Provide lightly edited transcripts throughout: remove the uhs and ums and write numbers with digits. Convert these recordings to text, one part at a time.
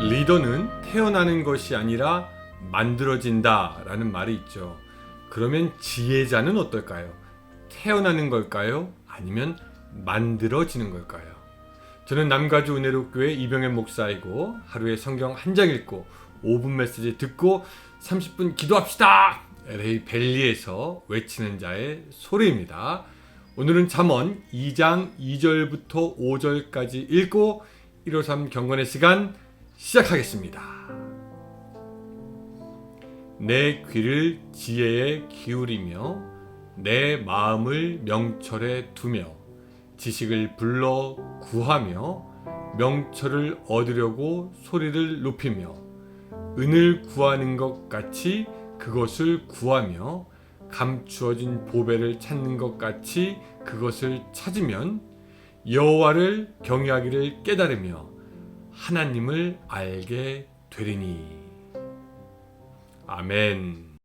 리더는 태어나는 것이 아니라 만들어진다 라는 말이 있죠. 그러면 지혜자는 어떨까요? 태어나는 걸까요? 아니면 만들어지는 걸까요? 저는 남가주 은혜로교회 이병현 목사이고, 하루에 성경 한 장 읽고 5분 메시지 듣고 30분 기도합시다! LA 벨리에서 외치는 자의 소리입니다. 오늘은 잠언 2장 2절부터 5절까지 읽고 153 경건의 시간 시작하겠습니다. 내 귀를 지혜에 기울이며 내 마음을 명철에 두며 지식을 불러 구하며 명철을 얻으려고 소리를 높이며 은을 구하는 것 같이 그것을 구하며 감추어진 보배를 찾는 것 같이 그것을 찾으면 여호와를 경외하기를 깨달으며 하나님을 알게 되리니. 아멘.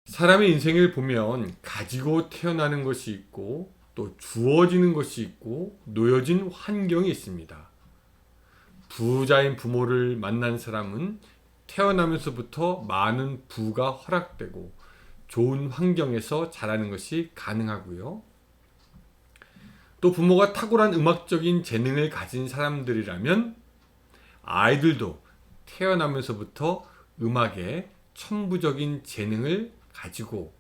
사람의 인생을 보면 가지고 태어나는 것이 있고 또 주어지는 것이 있고 놓여진 환경이 있습니다. 부자인 부모를 만난 사람은 태어나면서부터 많은 부가 허락되고 좋은 환경에서 자라는 것이 가능하고요. 또 부모가 탁월한 음악적인 재능을 가진 사람들이라면 아이들도 태어나면서부터 음악에 천부적인 재능을 가지고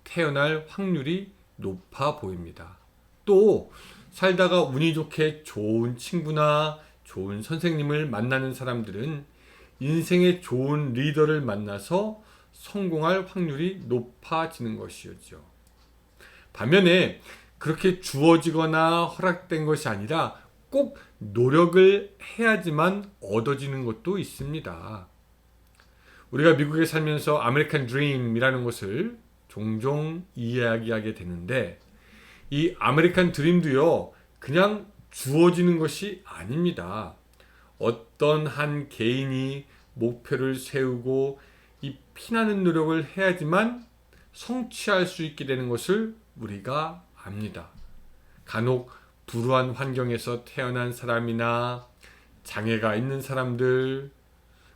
태어날 확률이 높아 보입니다. 또 살다가 운이 좋게 좋은 친구나 좋은 선생님을 만나는 사람들은 인생의 좋은 리더를 만나서 성공할 확률이 높아지는 것이죠. 반면에 그렇게 주어지거나 허락된 것이 아니라 꼭 노력을 해야지만 얻어지는 것도 있습니다. 우리가 미국에 살면서 아메리칸 드림이라는 것을 종종 이야기하게 되는데, 이 아메리칸 드림도요, 그냥 주어지는 것이 아닙니다. 어떤 한 개인이 목표를 세우고 이 피나는 노력을 해야지만 성취할 수 있게 되는 것을 우리가 압니다. 간혹 불우한 환경에서 태어난 사람이나 장애가 있는 사람들,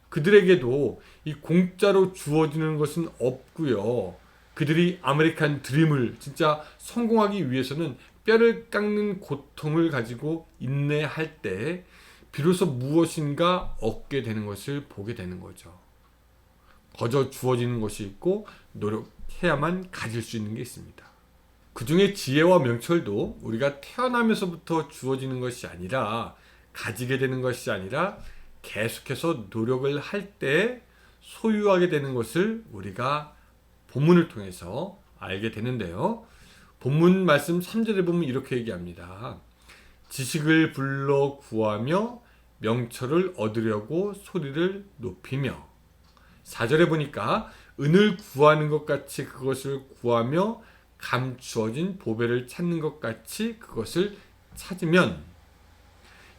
그들에게도 이 공짜로 주어지는 것은 없고요. 그들이 아메리칸 드림을 진짜 성공하기 위해서는 뼈를 깎는 고통을 가지고 인내할 때 비로소 무엇인가 얻게 되는 것을 보게 되는 거죠. 거저 주어지는 것이 있고 노력해야만 가질 수 있는 게 있습니다. 그 중에 지혜와 명철도 우리가 태어나면서부터 주어지는 것이 아니라, 가지게 되는 것이 아니라 계속해서 노력을 할 때 소유하게 되는 것을 우리가 본문을 통해서 알게 되는데요. 본문 말씀 3절에 보면 이렇게 얘기합니다. 지식을 불러 구하며 명철을 얻으려고 소리를 높이며, 4절에 보니까 은을 구하는 것 같이 그것을 구하며 감추어진 보배를 찾는 것 같이 그것을 찾으면,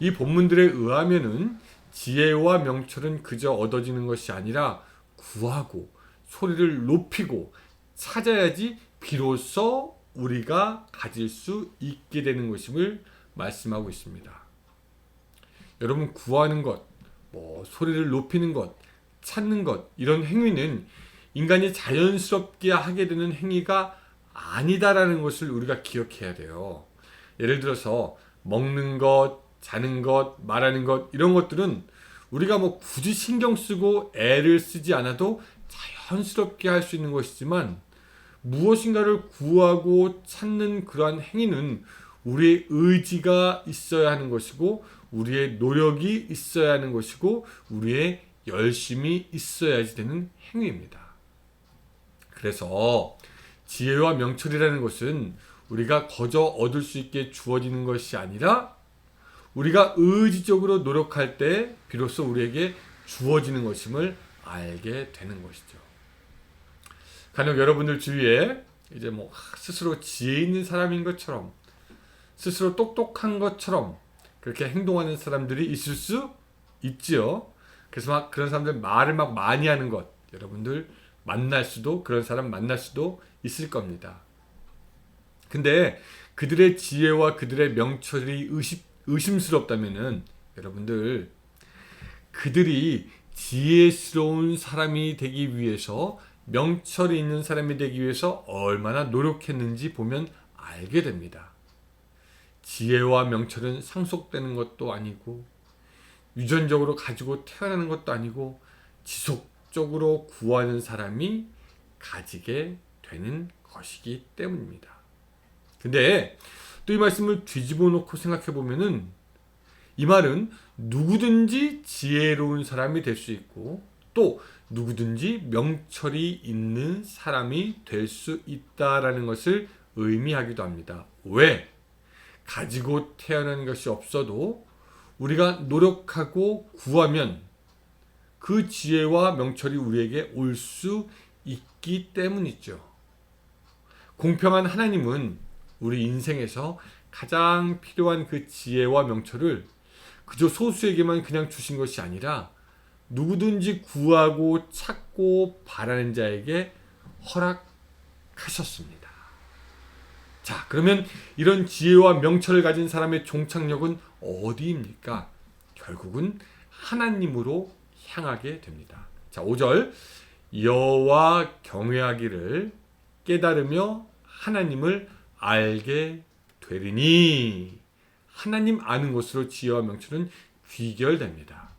이 본문들에 의하면은 지혜와 명철은 그저 얻어지는 것이 아니라 구하고 소리를 높이고 찾아야지 비로소 우리가 가질 수 있게 되는 것임을 말씀하고 있습니다. 여러분, 구하는 것, 소리를 높이는 것, 찾는 것, 이런 행위는 인간이 자연스럽게 하게 되는 행위가 아니다라는 것을 우리가 기억해야 돼요. 예를 들어서 먹는 것, 자는 것, 말하는 것, 이런 것들은 우리가 굳이 신경 쓰고 애를 쓰지 않아도 자연스럽게 할 수 있는 것이지만, 무엇인가를 구하고 찾는 그러한 행위는 우리의 의지가 있어야 하는 것이고, 우리의 노력이 있어야 하는 것이고, 우리의 열심이 있어야지 되는 행위입니다. 그래서 지혜와 명철이라는 것은 우리가 거저 얻을 수 있게 주어지는 것이 아니라, 우리가 의지적으로 노력할 때 비로소 우리에게 주어지는 것임을 알게 되는 것이죠. 간혹 여러분들 주위에 이제 스스로 지혜 있는 사람인 것처럼, 스스로 똑똑한 것처럼 그렇게 행동하는 사람들이 있을 수 있지요. 그래서 그런 사람들 말을 많이 하는 것, 여러분들 그런 사람 만날 수도 있을 겁니다. 근데 그들의 지혜와 그들의 명철이 의심스럽다면은 여러분들 그들이 지혜스러운 사람이 되기 위해서 명철이 있는 사람이 되기 위해서 얼마나 노력했는지 보면 알게 됩니다. 지혜와 명철은 상속되는 것도 아니고 유전적으로 가지고 태어나는 것도 아니고 지속적으로 구하는 사람이 가지게 되는 것이기 때문입니다. 근데 또 이 말씀을 뒤집어 놓고 생각해 보면은 이 말은 누구든지 지혜로운 사람이 될 수 있고 또 누구든지 명철이 있는 사람이 될 수 있다라는 것을 의미하기도 합니다. 왜? 가지고 태어난 것이 없어도 우리가 노력하고 구하면 그 지혜와 명철이 우리에게 올 수 있기 때문이죠. 공평한 하나님은 우리 인생에서 가장 필요한 그 지혜와 명철을 그저 소수에게만 그냥 주신 것이 아니라 누구든지 구하고 찾고 바라는 자에게 허락하셨습니다. 자, 그러면 이런 지혜와 명철을 가진 사람의 종착역은 어디입니까? 결국은 하나님으로 향하게 됩니다. 자, 5절 여호와 경외하기를 깨달으며 하나님을 알게 되리니 하나님 아는 것으로 지혜와 명철은 귀결됩니다.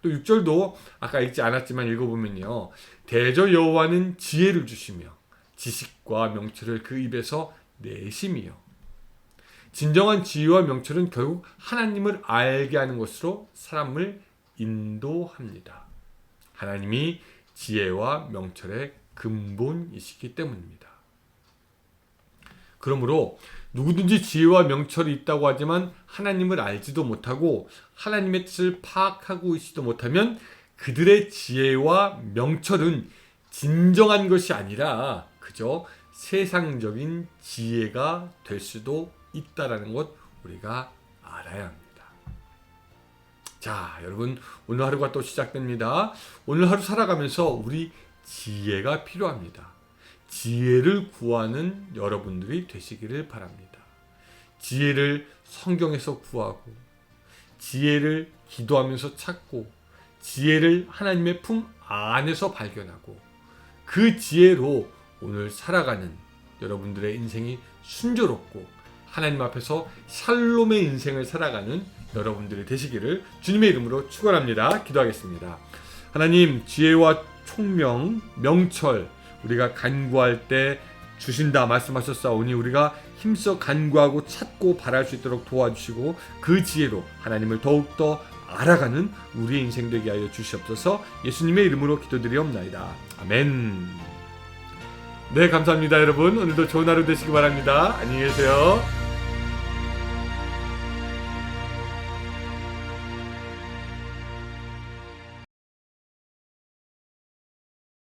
또 6절도 아까 읽지 않았지만 읽어보면요. 대저 여호와는 지혜를 주시며 지식과 명철을 그 입에서 내심이요. 진정한 지혜와 명철은 결국 하나님을 알게 하는 것으로 사람을 인도합니다. 하나님이 지혜와 명철의 근본이시기 때문입니다. 그러므로 누구든지 지혜와 명철이 있다고 하지만 하나님을 알지도 못하고 하나님의 뜻을 파악하고 있지도 못하면 그들의 지혜와 명철은 진정한 것이 아니라 그저 세상적인 지혜가 될 수도 있다는 것 우리가 알아야 합니다. 자, 여러분 오늘 하루가 또 시작됩니다. 오늘 하루 살아가면서 우리 지혜가 필요합니다. 지혜를 구하는 여러분들이 되시기를 바랍니다. 지혜를 성경에서 구하고 지혜를 기도하면서 찾고 지혜를 하나님의 품 안에서 발견하고 그 지혜로 오늘 살아가는 여러분들의 인생이 순조롭고 하나님 앞에서 샬롬의 인생을 살아가는 여러분들이 되시기를 주님의 이름으로 축원합니다. 기도하겠습니다. 하나님 지혜와 총명, 명철 우리가 간구할 때 주신다 말씀하셨사오니 우리가 힘써 간구하고 찾고 바랄 수 있도록 도와주시고 그 지혜로 하나님을 더욱더 알아가는 우리의 인생 되게 하여 주시옵소서. 예수님의 이름으로 기도드리옵나이다. 아멘. 네, 감사합니다 여러분. 오늘도 좋은 하루 되시기 바랍니다. 안녕히 계세요.